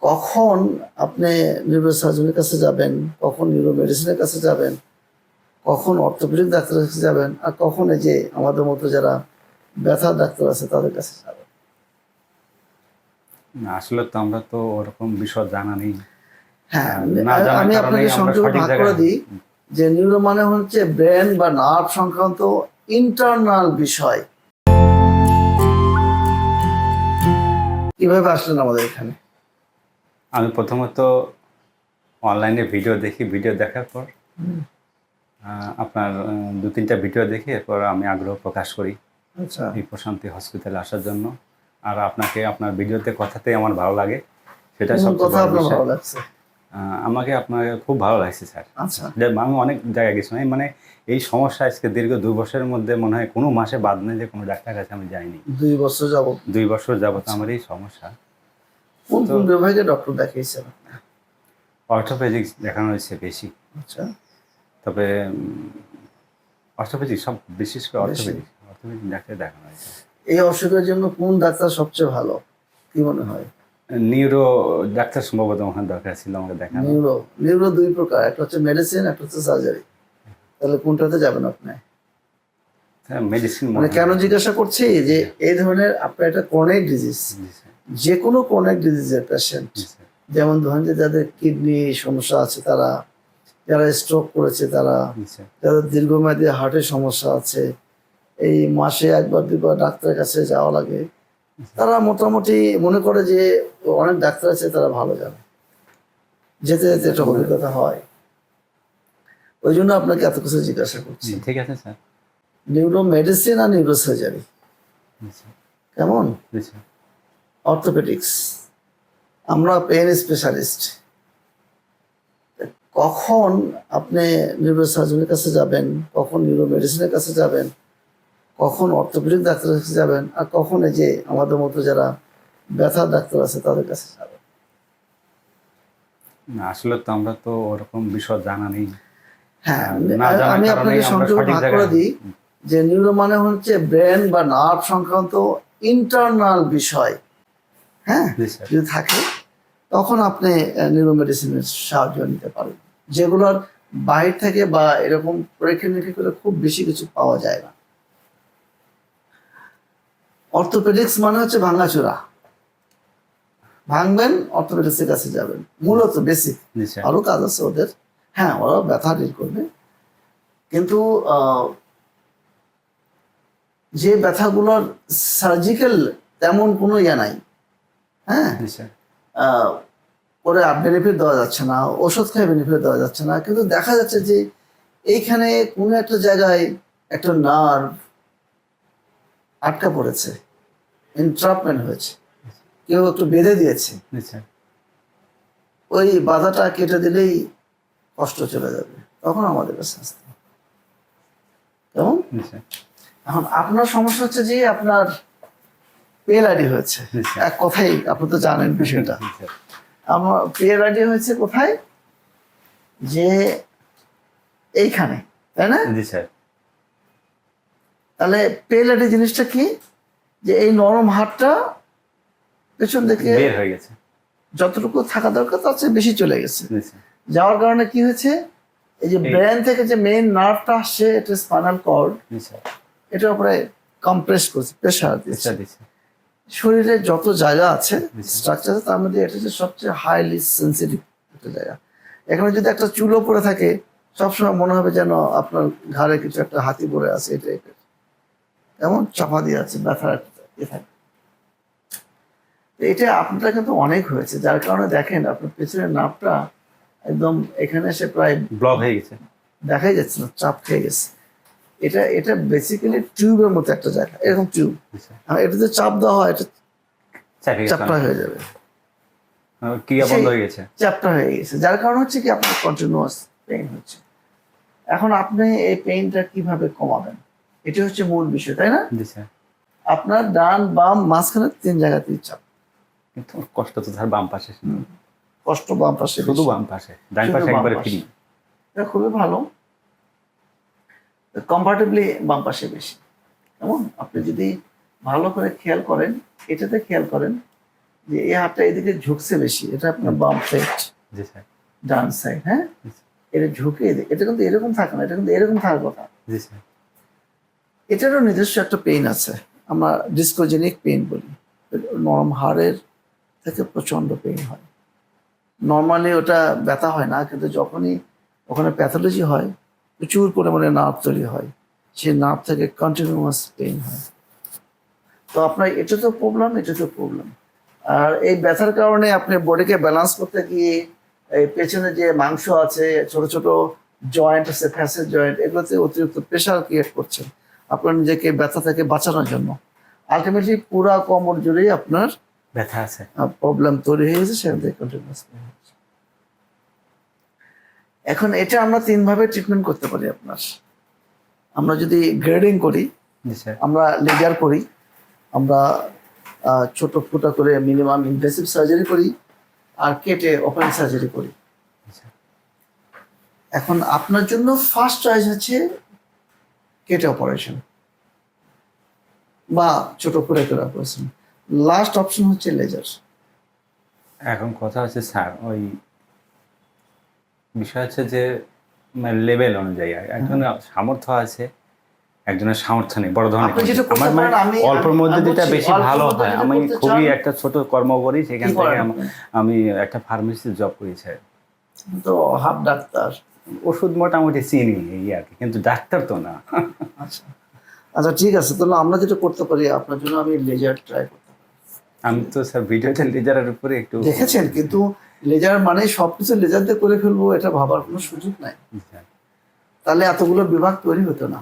কখন আপনি নিউরোসার্জনের কাছে যাবেন, কখন নিউরো মেডিসিনের কাছে যাবেন, কখন অর্থোপেডিক ডাক্তারের কাছে যাবেন, আর কখন এই যে আমাদের মতো যারা ব্যথার ডাক্তার আছে তাদের কাছে যাবেন? না, আসলে তো আমরা তো ওরকম বিষয় জানা নেই। হ্যাঁ, না জানার আমি কারণে আপনাকে আমরা সংক্ষেপে সঠিক ভাগ করে জায়গায় দিই যে নিউরো মানে হচ্ছে ব্রেন বা নার্ভ সংক্রান্ত ইন্টারনাল বিষয়। কিভাবে আসলেন আমাদের এখানে? আমি প্রথমত অনলাইনে ভিডিও দেখি, ভিডিও দেখার পর আপনার 2-3টা ভিডিও দেখে এরপর আমি আগ্রহ প্রকাশ করি আচ্ছা, এই প্রশান্তি হসপিটালে আসার জন্য। আর আপনাকে আপনার ভিডিওতে কথাতেই আমার ভালো লাগে, সেটা কোন সবচেয়ে কথা বড় আপনার বিষয়। ভালো লাগছে? আমাকে আপনাকে খুব ভালো লাগছে স্যার। আচ্ছা, আমি অনেক জায়গায় গেছি, মানে এই সমস্যা আজকে দীর্ঘ 2 বছরের মধ্যে মনে হয় কোনো মাসে বাদ নেই যে কোনো ডাক্তার কাছে আমি যাইনি। 2 বছর যাবত 2 বছর যাবত আমার এই সমস্যা। কোন তো কোন বিভাগে ডক্টর দেখিয়েছেন? অর্থোপেডিক্স দেখানো হয়েছে বেশি, আচ্ছা, তবে অর্থোপেডিক্স সব, বিশেষ করে বেশি। অর্থোপেডিক ডাক্তার দেখানো হয়েছে। এই অসুখের জন্য কোন ডাক্তার সবচেয়ে ভালো, কি মনে হয়? নিউরো ডাক্তার সম্ভবত ওখানে দরকার ছিল আমাকে দেখানো। নিউরো নিউরো 2 প্রকার, একটা হচ্ছে মেডিসিন, একটা হচ্ছে সার্জারি। তাহলে কোনটাতে যাবেন আপনি? মেডিসিন মানে কেন জিজ্ঞাসা করছি যে এই ধরনের আপনার একটা ক্রনিক ডিজিজ, যে কোনো ক্রনিক ডিজিজের পেশেন্ট, যেমন ধরেন যে যাদের কিডনি সমস্যা আছে তারা, যারা স্ট্রোক করেছে তারা, যাদের দীর্ঘমেয়াদী হার্টের সমস্যা আছে, এই মাসে 1-2বার ডাক্তারের কাছে যাওয়া লাগে, তারা মোটামুটি মনে করে যে অনেক ডাক্তার আছে তারা ভালো জানে, যেতে যেতে একটা অভিজ্ঞতা হয়। ওই জন্য আপনাকে এত কিছু জিজ্ঞাসা করছি। ঠিক আছে স্যার। নিউরো মেডিসিন আর নিউরো সার্জারি কেমন? অর্থোপেডিক্স, আমরা পেন স্পেশালিস্ট। কখন আপনি নিউরো সার্জনের কাছে যাবেন, কখন নিউরো মেডিসিনের কাছে যাবেন, কখন অর্থোপেডিক ডাক্তারের কাছে যাবেন, আর কখন এই যে আমাদের মতো যারা ব্যথার ডাক্তার আছে তাদের কাছে যাবেন? না, আসলে তো আমরা তো ওরকম বিষয় জানা নেই। হ্যাঁ, না জানার আমি কারণে আপনাকে আমরা সংক্ষেপে সঠিক ভাগ করে জায়গায়। দিই যে নিউরো মানে হচ্ছে ব্রেন বা নার্ভ সংক্রান্ত ইন্টারনাল বিষয়। হ্যাঁ, জি স্যার। যদি থাকে তখন আপনি নিউরো মেডিসিনের সাহায্য নিতে পারেন, যেগুলোর বাইরে থেকে বা এরকম পরীক্ষা নিরীক্ষা করে খুব বেশি কিছু পাওয়া যায় না। অর্থোপেডিক্স মানে হচ্ছে ভাঙাচোরা, ভাঙবেন অর্থোপেডিক্সের কাছে যাবেন, মূলত বেসিক। জি স্যার। আরো কাজ আছে ওদের, হ্যাঁ ওরাও ব্যথা ডিল করবে, কিন্তু যে ব্যথাগুলোর সার্জিক্যাল তেমন কোনো ইয়ে নাই। হ্যাঁ, জি স্যার। ওরে বেনিফিট দেওয়া যাচ্ছে না, ওষুধ খেয়ে বেনিফিট দেওয়া যাচ্ছে না, কিন্তু দেখা যাচ্ছে যে এইখানে কোনো একটা জায়গায় একটা নার্ভ আটকা পড়েছে, ইন্ট্রাপমেন্ট হয়েছে, কেউ একটু বেঁধে দিয়েছে, জি স্যার। ওই বাধাটা কেটে দিলেই কষ্ট চলে যাবে, তখন আমাদের কাছে আসতে হবে। কেমন? জি স্যার। এখন আপনার সমস্যা হচ্ছে যে আপনার PLID হয়েছে, জি স্যার। এক কথাই আপনি তো জানেন বিষয়টা। জি স্যার। আমার PLID হয়েছে কোথায়, যে এইখানে, তাই না? জি স্যার। তাহলে PLID জিনিসটা কি, যে এই নরম হাড়টা পেছন দিকে বের হয়ে গেছে। যতটুকু থাকা দরকার তার চেয়ে বেশি চলে গেছে। জি স্যার। যাওয়ার কারণে কি হয়েছে, এই যে ব্রেন থেকে যে মেইন নার্ভটা আসছে, এটা স্পাইনাল কর্ড, জি স্যার। এটার উপরে কম্প্রেস করছে, প্রেশার দিচ্ছে। জি স্যার। শরীরে যত জায়গা আছে স্ট্রাকচার, তার মধ্যে এটা হচ্ছে সবচেয়ে হাইলি সেন্সিটিভ একটা জায়গা। এখানে যদি একটা চুলো পড়ে থাকে, সবসময় মনে হবে যেন আপনার ঘাড়ে কিছু একটা হাতি পড়ে আছে, এই টাইপের, এমন চাপা দিয়ে আছে, ব্যথা থাকে। এটা আপনারটা কিন্তু অনেক হয়েছে, যার কারণে দেখেন আপনার পেছনের নার্ভটা একদম এখানে এসে প্রায় ব্লক হয়ে গেছে, দেখাই যাচ্ছে না, চাপ খেয়ে গেছে। এটা এটা বেসিক্যালি টিউবের মতো একটা জায়গা, এরকম টিউব, এটাতে চাপ দেওয়া হয়, এটা চাপটা হয়ে যাবে, ক্রিয়া বন্ধ হয়ে গেছে, চ্যাপ্টার হয়ে গেছে, যার কারণ হচ্ছে কি আপনার কন্টিনিউয়াস পেইন হচ্ছে। এখন আপনি এই পেইনটা কিভাবে কমাবেন, এটা হচ্ছে মূল বিষয়, তাই না? জি স্যার। আপনার ডান বাম মাঝখানে 3 জায়গাতেই চাপ, কিন্তু কষ্ট তো স্যার বাম পাশে, কষ্ট বাম পাশে, শুধু বাম পাশে, ডান পাশে একবারে ফ্রি। এটা খুবই ভালো, কম্পারেটিভলি বাম পাশে বেশি। কেমন? আপনি যদি ভালো করে খেয়াল করেন, এটাতে খেয়াল করেন যে এই হাতটা এদিকে ঝুঁকছে বেশি, এটা আপনার বাম সাইড, জি স্যার। ডান সাইড, হ্যাঁ, এটা ঝুঁকে, এটা কিন্তু এরকম থাকে না, এটা কিন্তু এরকম থাকার কথা। জি স্যার। এটারও নিজস্ব একটা পেইন আছে, আমরা ডিসকোজেনিক পেইন বলি। নরম হাড়ের থেকে প্রচন্ড পেইন হয়। নর্মালি ওটা ব্যথা হয় না, কিন্তু যখনই ওখানে প্যাথোলজি হয় প্রচুর পরিমাণে নার্ভ তৈরি হয়, সেই নার্ভ থেকে কন্টিনিউয়াস পেইন হয়। তো আপনার এটা তো প্রবলেম, এটা তো প্রবলেম। আর এই ব্যথার কারণে আপনি বডিকে ব্যালেন্স করতে গিয়ে এই পেছনে যে মাংস আছে, ছোট ছোট জয়েন্ট আছে, ফ্যাসের জয়েন্ট, এগুলোতে অতিরিক্ত প্রেশার ক্রিয়েট করছেন আপনার নিজেকে ব্যথা থেকে বাঁচানোর জন্য। আলটিমেটলি পুরা কোমর জুড়েই আপনার ব্যথা আছে, প্রবলেম তৈরি হয়ে গেছে, সেখান থেকে কন্টিনিউয়াস পেইন হচ্ছে। এখন এটা আমরা 3 ভাবে ট্রিটমেন্ট করতে পারি আপনার। আমরা যদি গ্রেডিং করি, জি স্যার। আমরা লেজার করি, আমরা ছোট ফুটা করে মিনিমাম ইনভেসিভ সার্জারি করি, আর কেটে ওপেন সার্জারি করি। এখন আপনার জন্য ফার্স্ট চয়েস হচ্ছে কেটে অপারেশন বা ছোট ফুটা করে অপারেশন, লাস্ট অপশন হচ্ছে লেজার। এখন কথা হচ্ছে স্যার, ওই বিষয় হচ্ছে যে লেভেল অনুযায়ী একজনের সামর্থ্য আছে, একজনের সামর্থ্য নেই, বড় ধরনের। আপনি যেটা করতে আমার পারেন, আমি অল্পের মধ্যে আমি যেটা বলছি, বেশি অল্পের ভালো মধ্যে হয়, যেটা আমি করতে খুবই চান, একটা ছোট কর্ম করি, সেখান কি থেকে করেন? আমি একটা ফার্মেসি জব করি স্যার। তো হাফ ডাক্তার। ওষুধ মোটামুটি চিনি এই আর কি, কিন্তু ডাক্তার তো না। আচ্ছা আচ্ছা, ঠিক আছে, তাহলে আমরা যেটা করতে পারি আপনার জন্য, আমি লেজার ট্রাই করতে পারি। আমি তো স্যার ভিডিওতে লেজারের উপরে একটু দেখেছেন, কিন্তু লেজার মানে সবকিছু লেজার দিয়ে করে ফেলবো, এটা ভাবার কোনো সুযোগ নাই, তাহলে এতগুলো বিভাগ তৈরি হতো না।